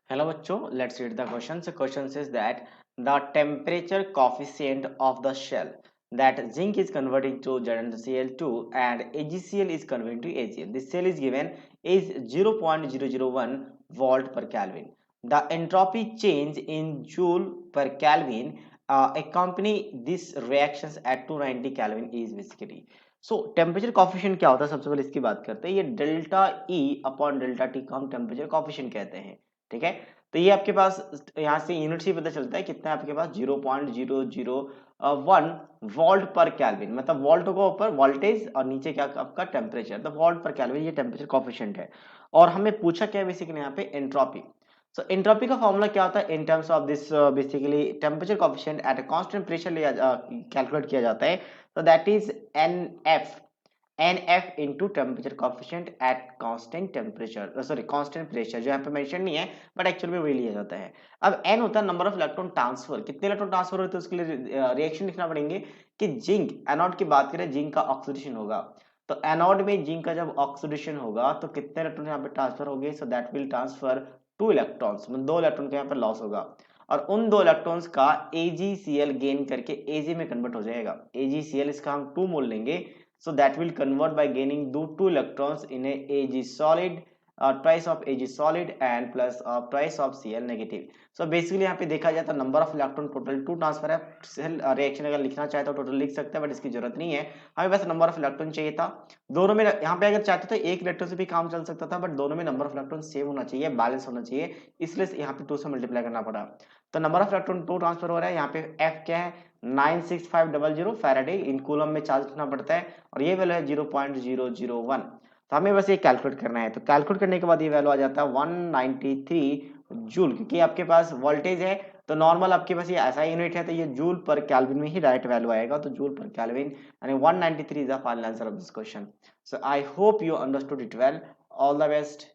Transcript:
Hello bachcho, let's read the question. So question says that the temperature coefficient of the shell that zinc is converting to ZnCl2 and AgCl is converting to AgL. This cell is given is 0.001 volt per Kelvin. The entropy change in joule per Kelvin accompany these reactions at 290 Kelvin is basically. So temperature coefficient क्या होता है, सबसे पहले इसकी बात करते हैं। ये delta E upon delta T को हम टेम्परेचर कॉफिशिएंट कहते हैं। ठीक है, तो ये आपके पास यहाँ से यूनिट से पता चलता है कितना है आपके पास 0.001 वोल्ट पर कैल्विन, मतलब वोल्ट को ऊपर वोल्टेज और नीचे क्या आपका टेम्परेचर, तो वोल्ट पर कैल्विन ये टेम्परेचर कॉफिशिएंट है। और हमें पूछा क्या है बेसिकली यहाँ पे एंट्रोपी। सो एंट्रोपी का फॉर्मूला क्या होता है in terms of this basically temperature coefficient at a constant pressure लिया कैलकुलेट किया जाता है। तो that is NF into temperature coefficient at constant temperature, sorry constant pressure, जो यहाँ पे मेंशन नहीं है बट एक्चुअल में वही लिया जाता है। अब N होता है नंबर ऑफ इलेक्ट्रॉन ट्रांसफर, कितने इलेक्ट्रॉन ट्रांसफर होते हैं उसके लिए रिएक्शन लिखना पड़ेंगे कि जिंक एनोड की बात करें, जिंक का ऑक्सीडेशन होगा, तो एनोड में जिंक का जब ऑक्सीडेशन होगा तो कितने इलेक्ट्रॉन यहाँ पे ट्रांसफर होंगे, so that will transfer 2 electrons, मतलब 2 इलेक्ट्रॉन का यहाँ पे लॉस होगा और उन 2 इलेक्ट्रॉन्स का AgCl गेन करके Ag में कन्वर्ट हो जाएगा। AgCl इसका हम 2 मोल लेंगे, so that will convert by gaining 2 electrons in a Ag solid, twice of Ag solid and plus twice of Cl negative. So basically यहाँ पे देखा जाए तो number of electron total 2 transfer है। सेल रिएक्शन अगर लिखना चाहे तो टोटल लिख सकते हैं बट इसकी जरूरत नहीं है, हमें बस नंबर ऑफ इलेक्ट्रॉन चाहिए था दोनों में। यहाँ पे अगर चाहते तो एक इलेक्ट्रॉन से भी काम चल सकता था बट दोनों में नंबर ऑफ इलेक्ट्रॉन सेम होना चाहिए, बैलेंस होना चाहिए, इसलिए यहाँ पे 2 से मल्टीप्लाई करना पड़ा। तो नंबर ऑफ इलेक्ट्रॉन 2 ट्रांसफर हो रहा है। यहाँ पे F क्या है 96500 फैराडे, इन कूलम में चार्ज रखना पड़ता है और ये वैल्यू है 0.001। तो हमें बस ये कैलकुलेट करना है, तो कैलकुलेट करने के बाद ये वैल्यू आ जाता है 193 जूल, क्योंकि आपके पास वोल्टेज है तो नॉर्मल आपके पास ये ऐसा यूनिट है तो ये जूल पर केल्विन में ही डायरेक्ट वैल्यू आएगा, तो जूल पर केल्विन यानी 193 is the final answer of this question. So I hope you understood it well. All the best.